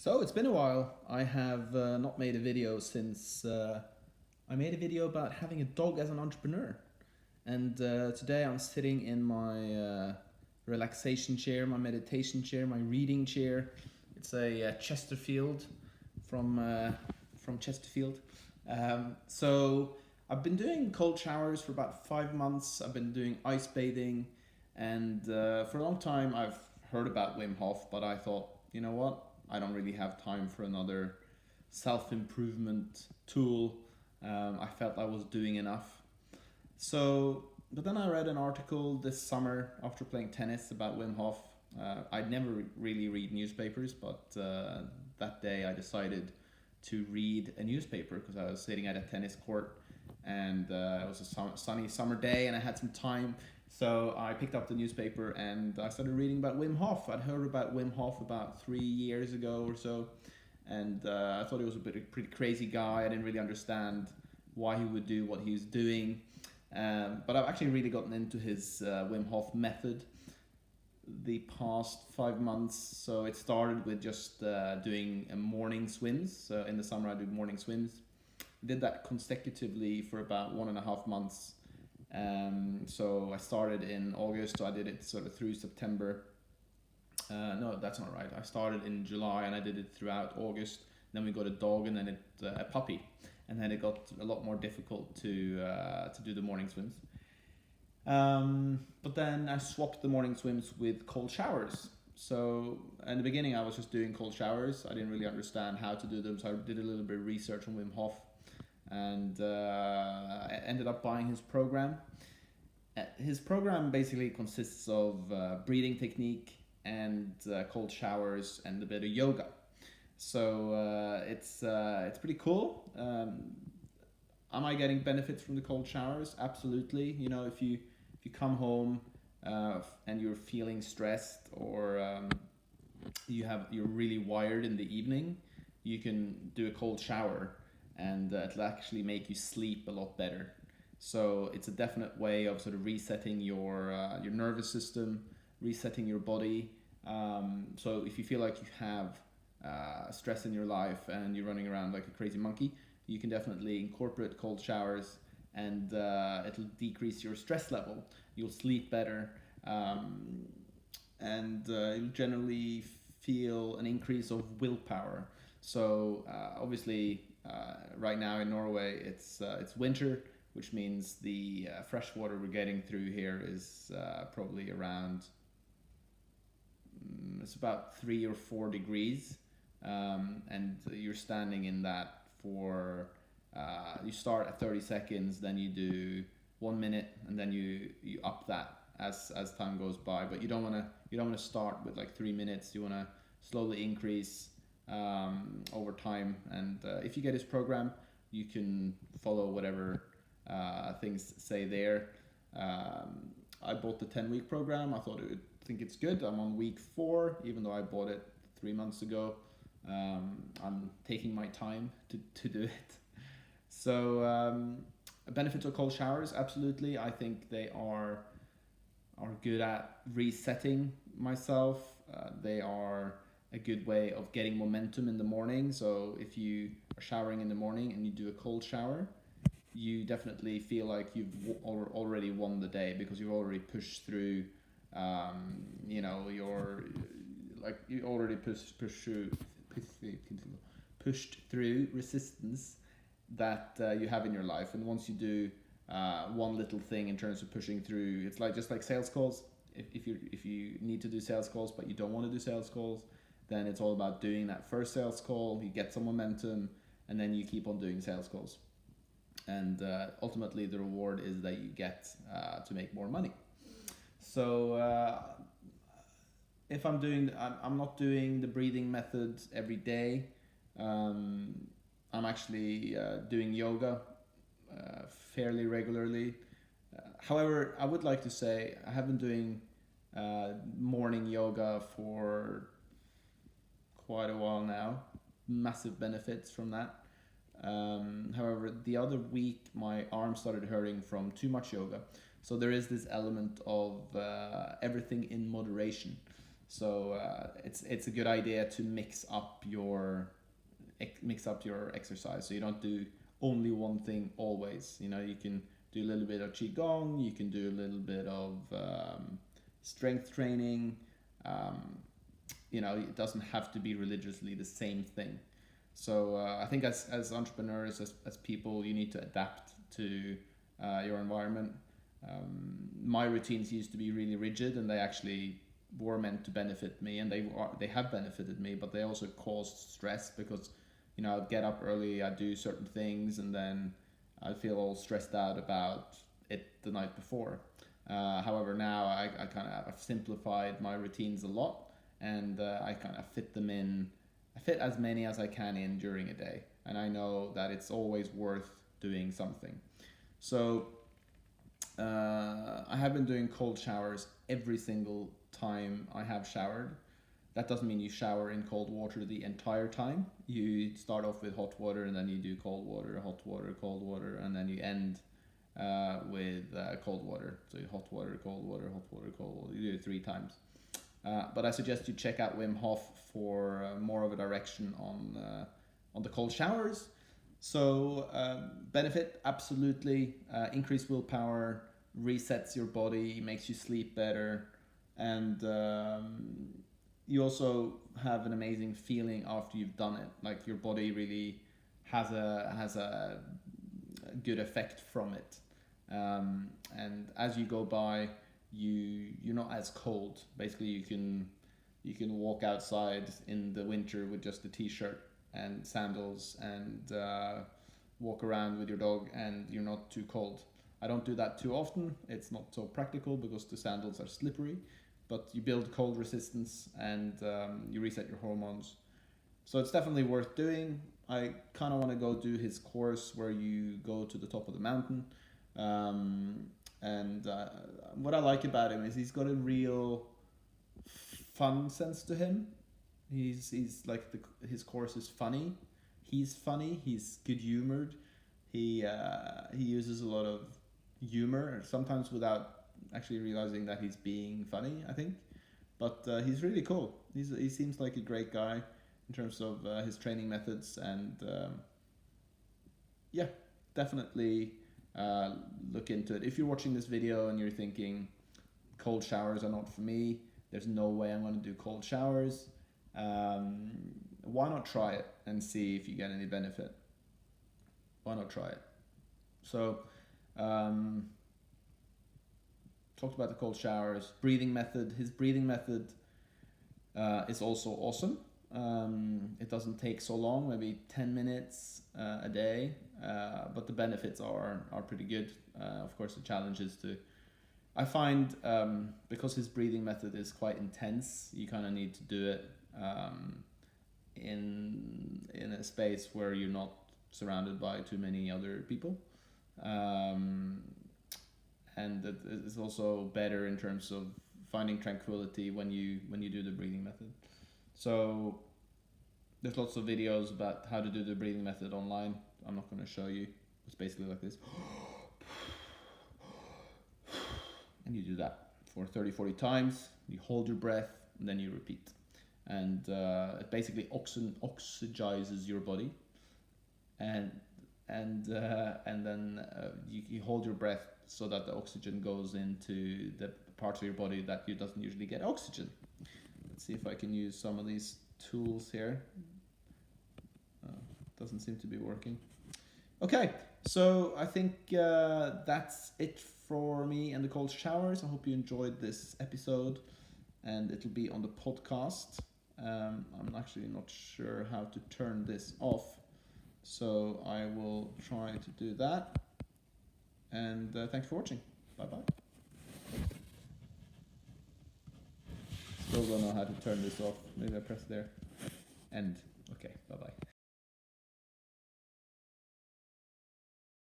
So it's been a while. I have not made a video since I made a video about having a dog as an entrepreneur. And today I'm sitting in my relaxation chair, my meditation chair, my reading chair. It's a Chesterfield from uh, from Chesterfield. So I've been doing cold showers for about 5 months. I've been doing ice bathing, and for a long time I've heard about Wim Hof, but I thought, you know what? I don't really have time for another self improvement tool. I felt I was doing enough. So, but then I read an article this summer after playing tennis about Wim Hof. I'd never really read newspapers, but that day I decided to read a newspaper because I was sitting at a tennis court and it was a sunny summer day and I had some time. So I picked up the newspaper and I started reading about Wim Hof. I'd heard about Wim Hof about 3 years ago or so, and I thought he was pretty crazy guy. I didn't really understand why he would do what he was doing, but I've actually really gotten into his Wim Hof method the past 5 months. So it started with just doing morning swims. So in the summer I do morning swims. Did that consecutively for about 1.5 months. So I started in August, so I did it sort of through September. No, that's not right. I started in July and I did it throughout August. Then we got a dog and then a puppy, and then it got a lot more difficult to do the morning swims. But then I swapped the morning swims with cold showers. So in the beginning, I was just doing cold showers. I didn't really understand how to do them, so I did a little bit of research on Wim Hof, and I ended up buying his program. His program basically consists of breathing technique and cold showers and a bit of yoga. So it's pretty cool. Am I getting benefits from the cold showers? Absolutely. You know, if you come home and you're feeling stressed, or you're really wired in the evening, you can do a cold shower and it'll actually make you sleep a lot better. So it's a definite way of sort of resetting your nervous system, resetting your body. So if you feel like you have stress in your life and you're running around like a crazy monkey, you can definitely incorporate cold showers, and it'll decrease your stress level. You'll sleep better, and you'll generally feel an increase of willpower. So obviously, right now in Norway, it's winter, which means the fresh water we're getting through here is probably around it's about 3 or 4 degrees, and you're standing in that for you start at 30 seconds, then you do 1 minute, and then you up that as time goes by. But you don't want to start with like 3 minutes. You want to slowly increase over time. And if you get his program, you can follow whatever things say there. I bought the 10-week program. I think it's good. I'm on week 4, even though I bought it 3 months ago. I'm taking my time to do it. So benefits of cold showers, absolutely. I think they are good at resetting myself. They are a good way of getting momentum in the morning. So if you are showering in the morning and you do a cold shower, you definitely feel like you've already won the day, because you've already pushed through. Your like you already pushed through resistance that you have in your life. And once you do one little thing in terms of pushing through, it's like just like sales calls. If you need to do sales calls but you don't want to do sales calls, then it's all about doing that first sales call. You get some momentum, and then you keep on doing sales calls. And ultimately, the reward is that you get to make more money. So if I'm not doing the breathing method every day. I'm actually doing yoga fairly regularly. However, I would like to say I have been doing morning yoga for quite a while now. Massive benefits from that. However, the other week my arm started hurting from too much yoga. So there is this element of everything in moderation. So it's a good idea to mix up your exercise, so you don't do only one thing always. You know, you can do a little bit of qigong, you can do a little bit of strength training. You know, it doesn't have to be religiously the same thing. So I think as entrepreneurs, as people, you need to adapt to your environment. My routines used to be really rigid, and they actually were meant to benefit me, and they have benefited me, but they also caused stress because, you know, I'd get up early, I'd do certain things, and then I'd feel all stressed out about it the night before. However, now I kind of have simplified my routines a lot, and I kind of fit them in. I fit as many as I can in during a day, and I know that it's always worth doing something. So I have been doing cold showers every single time I have showered. That doesn't mean you shower in cold water the entire time. You start off with hot water, and then you do cold water, cold water, and then you end with cold water. So hot water, cold water, hot water, cold water. You do it 3 times. But I suggest you check out Wim Hof for more of a direction on the cold showers. So benefit, absolutely. Increased willpower, resets your body, makes you sleep better, and you also have an amazing feeling after you've done it. Like, your body really has a good effect from it. And as you go by, you're not as cold. Basically, you can walk outside in the winter with just a t-shirt and sandals, and walk around with your dog, and you're not too cold. I don't do that too often. It's not so practical because the sandals are slippery, but you build cold resistance, and you reset your hormones. So it's definitely worth doing. I kind of want to go do his course where you go to the top of the mountain. And what I like about him is he's got a real fun sense to him. He's like, his course is funny. He's funny. He's good humored. He uses a lot of humor, sometimes without actually realizing that he's being funny, I think. But he's really cool. He seems like a great guy in terms of his training methods, and yeah, definitely look into it. If you're watching this video and you're thinking cold showers are not for me, there's no way I'm going to do cold showers, why not try it and see if you get any benefit? Why not try it? So talked about the cold showers. Breathing method. His breathing method is also awesome. It doesn't take so long, maybe 10 minutes a day, but the benefits are pretty good. Of course, the challenge is I find because his breathing method is quite intense, you kind of need to do it in a space where you're not surrounded by too many other people. And it's also better in terms of finding tranquility when you do the breathing method. So there's lots of videos about how to do the breathing method online. I'm not going to show you. It's basically like this. And you do that for 30-40 times. You hold your breath, and then you repeat. And it basically oxygizes your body. And then you hold your breath so that the oxygen goes into the parts of your body that you doesn't usually get oxygen. Let's see if I can use some of these tools here. Doesn't seem to be working. Okay, so I think that's it for me and the cold showers. I hope you enjoyed this episode, and it'll be on the podcast. I'm actually not sure how to turn this off, so I will try to do that. And thanks for watching. Bye-bye. Still don't know how to turn this off. Maybe I press there. End. Okay, bye-bye.